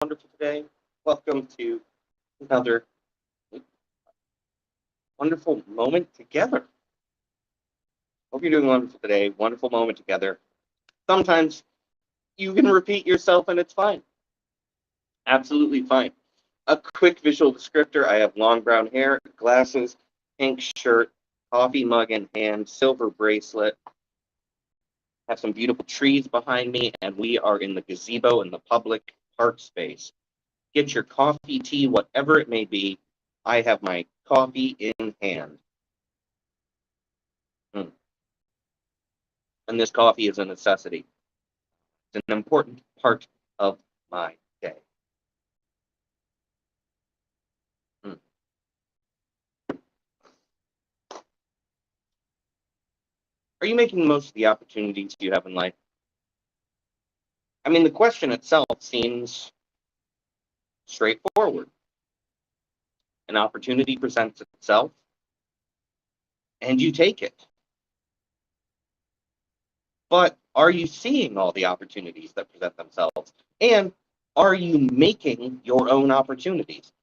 wonderful today? Welcome to another wonderful moment together. Hope you're doing wonderful today. Wonderful moment together. Sometimes you can repeat yourself and it's fine. Absolutely fine. A quick visual descriptor: I have long brown hair, glasses, pink shirt, coffee mug in hand, silver bracelet. Have some beautiful trees behind me, and we are in the gazebo in the public park space. Get your coffee, tea, whatever it may be. I have my coffee in hand. Mm. And this coffee is a necessity. It's an important part of my day. Mm. Are you making the most of the opportunities you have in life? I mean, the question itself seems straightforward. An opportunity presents itself, and you take it. But are you seeing all the opportunities that present themselves? And are you making your own opportunities?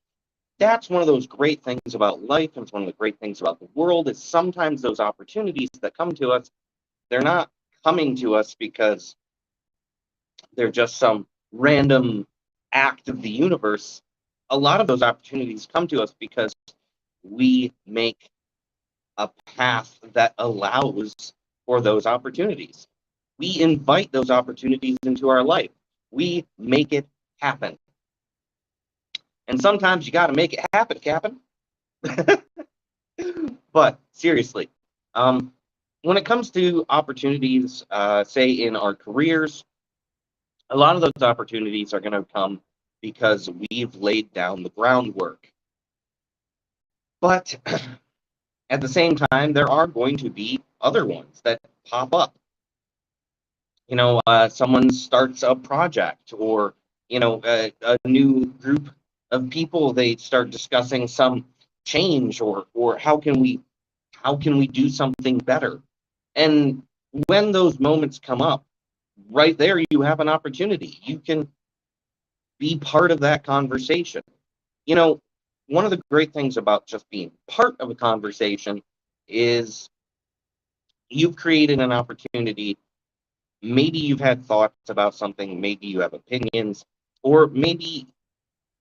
That's one of those great things about life, and it's one of the great things about the world, is sometimes those opportunities that come to us, they're not coming to us because they're just some random act of the universe. A lot of those opportunities come to us because we make a path that allows for those opportunities. We invite those opportunities into our life. We make it happen. And sometimes you got to make it happen, Captain. But seriously, when it comes to opportunities, say in our careers, a lot of those opportunities are going to come because we've laid down the groundwork. But at the same time, there are going to be other ones that pop up. Someone starts a project, or a new group of people, they start discussing some change, or how can we do something better. And when those moments come up, right there you have an opportunity. You can be part of that conversation. One of the great things about just being part of a conversation is you've created an opportunity. Maybe you've had thoughts about something, maybe you have opinions, or maybe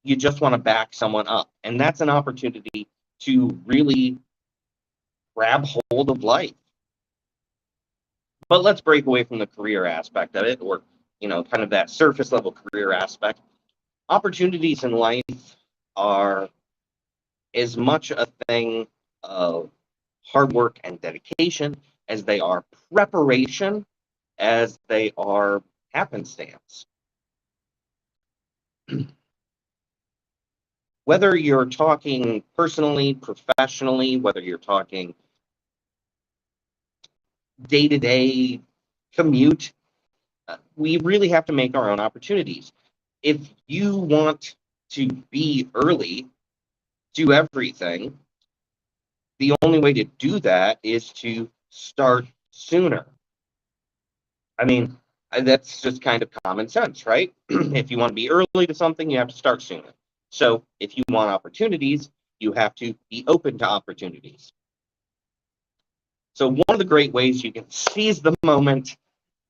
you just want to back someone up. And that's an opportunity to really grab hold of life. But let's break away from the career aspect of it, or, kind of that surface level career aspect. Opportunities in life are as much a thing of hard work and dedication as they are preparation, as they are happenstance. Whether you're talking personally, professionally, whether you're talking day-to-day commute, we really have to make our own opportunities. If you want to be early, do everything, the only way to do that is to start sooner. I mean, that's just kind of common sense, right? If you want to be early to something, you have to start sooner. So if you want opportunities, you have to be open to opportunities. So one of the great ways you can seize the moment,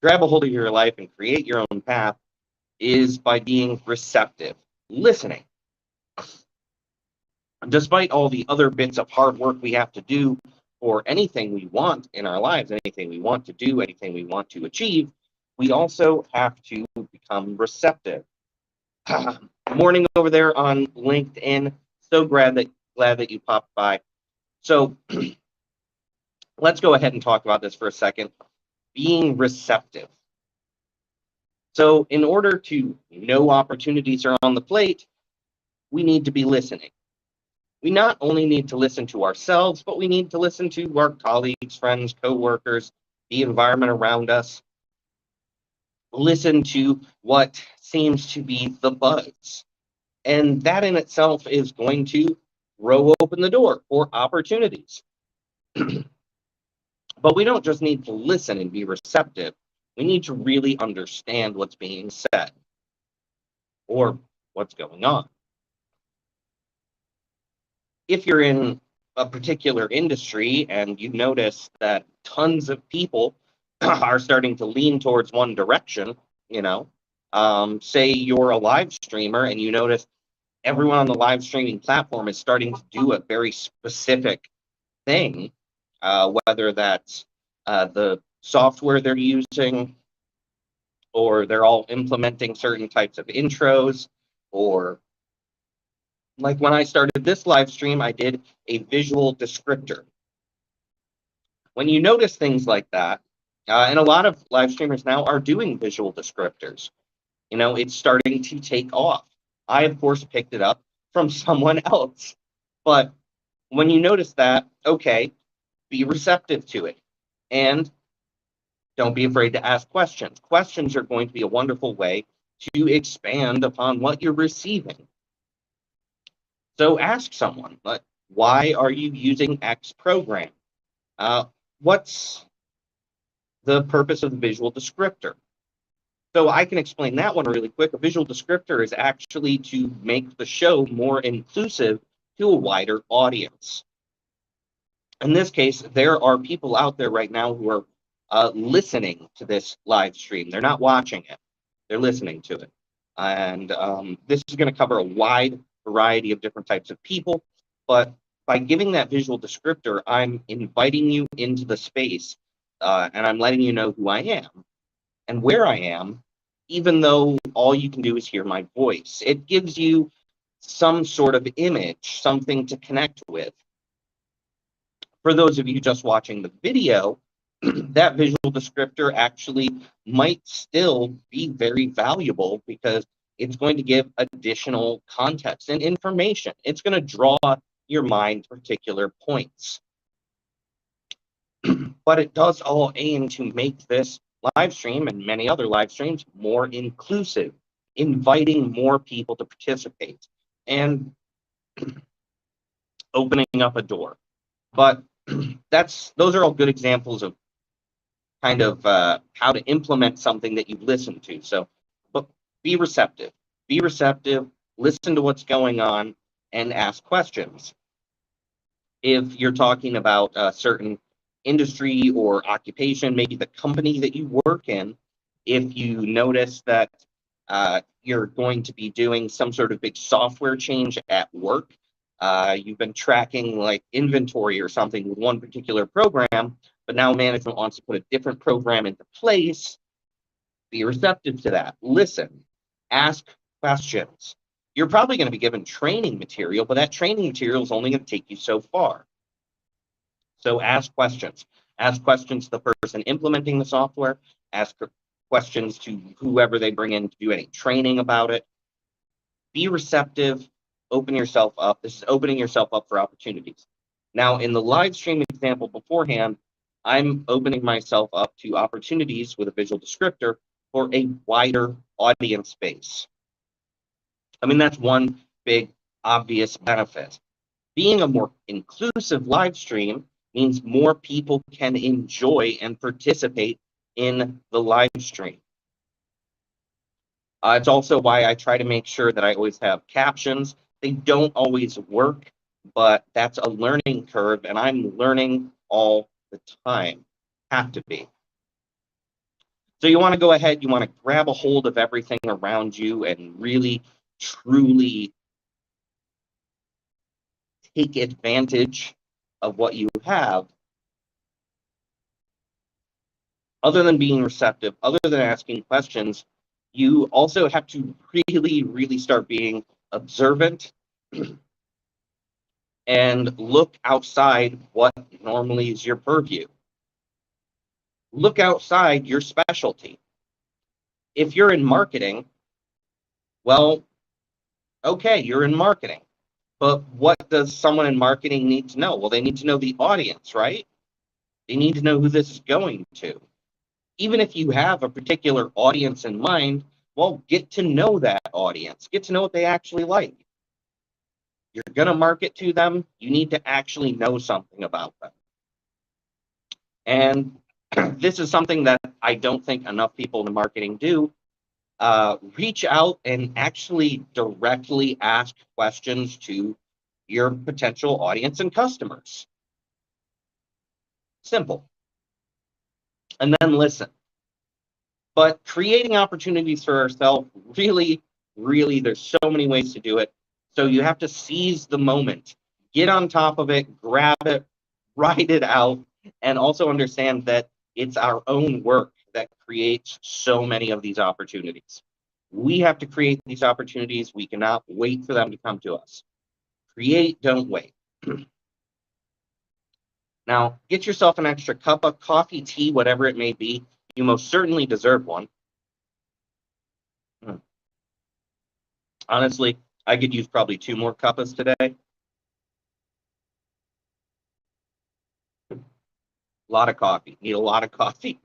grab a hold of your life, and create your own path is by being receptive, listening. Despite all the other bits of hard work we have to do for anything we want in our lives, anything we want to do, anything we want to achieve, we also have to become receptive. Morning over there on LinkedIn. So glad that you popped by. So let's go ahead and talk about this for a second. Being receptive. So in order to know opportunities are on the plate, we need to be listening. We not only need to listen to ourselves, but we need to listen to our colleagues, friends, coworkers, the environment around us. Listen to what seems to be the buzz. And that in itself is going to throw open the door for opportunities. But we don't just need to listen and be receptive. We need to really understand what's being said. Or what's going on. If you're in a particular industry and you notice that tons of people are starting to lean towards one direction, say you're a live streamer and you notice everyone on the live streaming platform is starting to do a very specific thing, whether that's the software they're using, or they're all implementing certain types of intros, or like when I started this live stream, I did a visual descriptor. When you notice things like that, and a lot of live streamers now are doing visual descriptors, it's starting to take off. I, of course, picked it up from someone else. But when you notice that, okay, be receptive to it. And don't be afraid to ask questions. Questions are going to be a wonderful way to expand upon what you're receiving. So ask someone, why are you using X program? What's the purpose of the visual descriptor? So I can explain that one really quick. A visual descriptor is actually to make the show more inclusive to a wider audience. In this case, there are people out there right now who are listening to this live stream. They're not watching it. They're listening to it. And this is going to cover a wide variety of different types of people. But by giving that visual descriptor, I'm inviting you into the space, and I'm letting you know who I am and where I am, even though all you can do is hear my voice. It gives you some sort of image, something to connect with. For those of you just watching the video, that visual descriptor actually might still be very valuable because it's going to give additional context and information. It's going to draw your mind to particular points. But it does all aim to make this live stream and many other live streams more inclusive, inviting more people to participate and opening up a door. But those are all good examples of kind of how to implement something that you've listened to. So, but be receptive, listen to what's going on, and ask questions. If you're talking about a certain industry or occupation, maybe the company that you work in, if you notice that you're going to be doing some sort of big software change at work, you've been tracking like inventory or something with one particular program, but now management wants to put a different program into place, be receptive to that. Listen, ask questions. You're probably going to be given training material, but that training material is only going to take you so far. So ask questions. Ask questions to the person implementing the software. Ask questions to whoever they bring in to do any training about it. Be receptive. Open yourself up. This is opening yourself up for opportunities. Now, in the live stream example beforehand, I'm opening myself up to opportunities with a visual descriptor for a wider audience base. I mean, that's one big obvious benefit. Being a more inclusive live stream means more people can enjoy and participate in the live stream. It's also why I try to make sure that I always have captions. They don't always work, but that's a learning curve, and I'm learning all the time. Have to be. So you want to go ahead, you want to grab a hold of everything around you and really, truly take advantage of what you have. Other than being receptive, other than asking questions, you also have to really, really start being observant and look outside what normally is your purview. Look outside your specialty. If you're in marketing, well, okay, you're in marketing. But what does someone in marketing need to know? Well, they need to know the audience, right? They need to know who this is going to. Even if you have a particular audience in mind, well, get to know that audience. Get to know what they actually like. You're going to market to them. You need to actually know something about them. And this is something that I don't think enough people in marketing do. reach out and actually directly ask questions to your potential audience and customers. Simple. And then listen. But creating opportunities for ourselves, really, really, there's so many ways to do it. So you have to seize the moment, get on top of it, grab it, ride it out, and also understand that it's our own work that creates so many of these opportunities. We have to create these opportunities. We cannot wait for them to come to us. Create, don't wait. Now, get yourself an extra cup of coffee, tea, whatever it may be. You most certainly deserve one. Honestly, I could use probably 2 more cuppas today. A lot of coffee. Need a lot of coffee.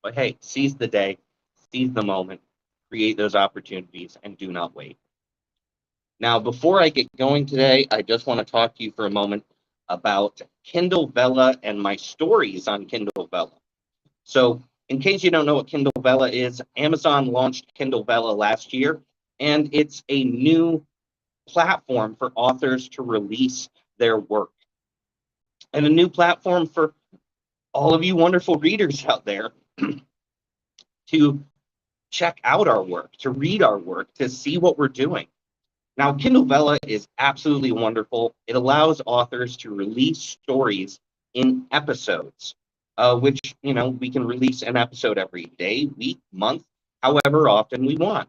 But hey, seize the day, seize the moment, create those opportunities, and do not wait. Now, before I get going today, I just want to talk to you for a moment about Kindle Vella and my stories on Kindle Vella. So, in case you don't know what Kindle Vella is, Amazon launched Kindle Vella last year, and it's a new platform for authors to release their work, and a new platform for all of you wonderful readers out there to check out our work, to read our work, to see what we're doing. Now, Kindle Vella is absolutely wonderful. It allows authors to release stories in episodes, which, we can release an episode every day, week, month, however often we want.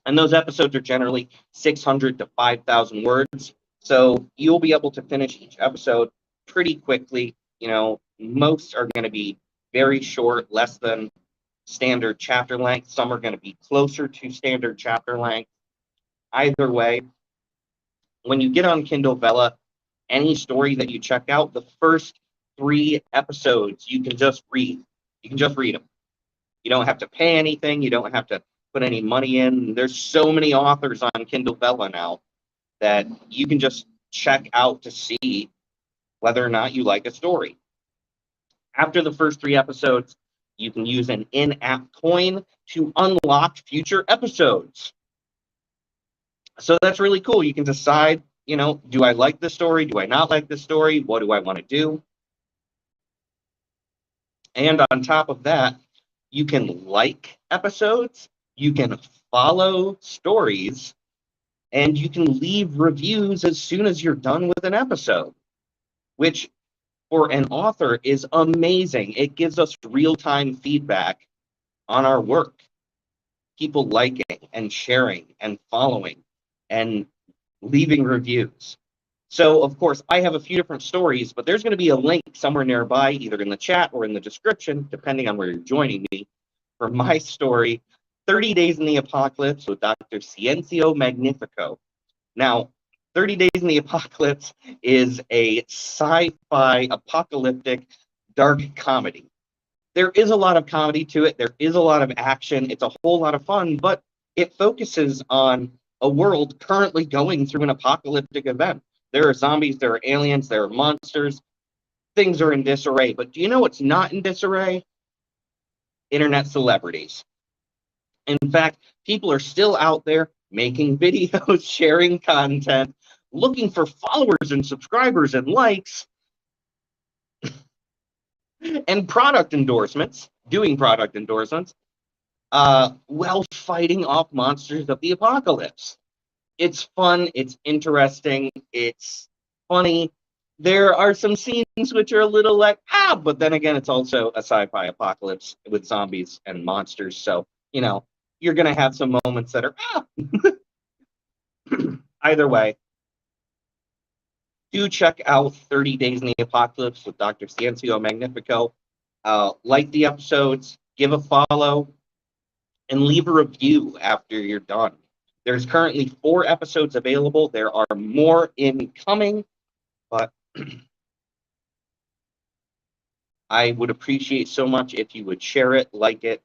And those episodes are generally 600 to 5,000 words. So you'll be able to finish each episode pretty quickly. Most are going to be very short, less than standard chapter length. Some are going to be closer to standard chapter length. Either way, when you get on Kindle Vella, any story that you check out, the first 3 episodes you can just read. You can just read them. You don't have to pay anything. You don't have to put any money in. There's so many authors on Kindle Vella now that you can just check out to see whether or not you like a story. After the first 3 episodes, you can use an in-app coin to unlock future episodes. So that's really cool. You can decide, do I like this story? Do I not like this story? What do I want to do? And on top of that, you can like episodes, you can follow stories, and you can leave reviews as soon as you're done with an episode, which for an author is amazing. It gives us real-time feedback on our work. People liking and sharing and following and leaving reviews. So, of course, I have a few different stories, but there's going to be a link somewhere nearby, either in the chat or in the description, depending on where you're joining me, for my story, 30 Days in the Apocalypse with Dr. Sciencio Magnifico. Now, 30 Days in the Apocalypse is a sci-fi apocalyptic dark comedy. There is a lot of comedy to it. There is a lot of action. It's a whole lot of fun, but it focuses on a world currently going through an apocalyptic event. There are zombies, there are aliens, there are monsters. Things are in disarray. But do you know what's not in disarray? Internet celebrities. In fact, people are still out there making videos, sharing content, looking for followers and subscribers and likes, and product endorsements, doing product endorsements, while fighting off monsters of the apocalypse. It's fun, it's interesting, it's funny. There are some scenes which are a little like, but then again, it's also a sci-fi apocalypse with zombies and monsters. So, you're going to have some moments that are, Either way, do check out 30 Days in the Apocalypse with Dr. Sciencio Magnifico. Like the episodes, give a follow, and leave a review after you're done. There's currently 4 episodes available. There are more incoming, but I would appreciate so much if you would share it, like it,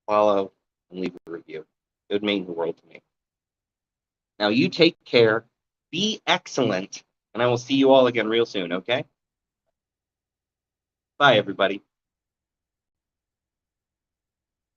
follow, and leave a review. It would mean the world to me. Now, you take care, be excellent, and I will see you all again real soon, okay? Bye, everybody.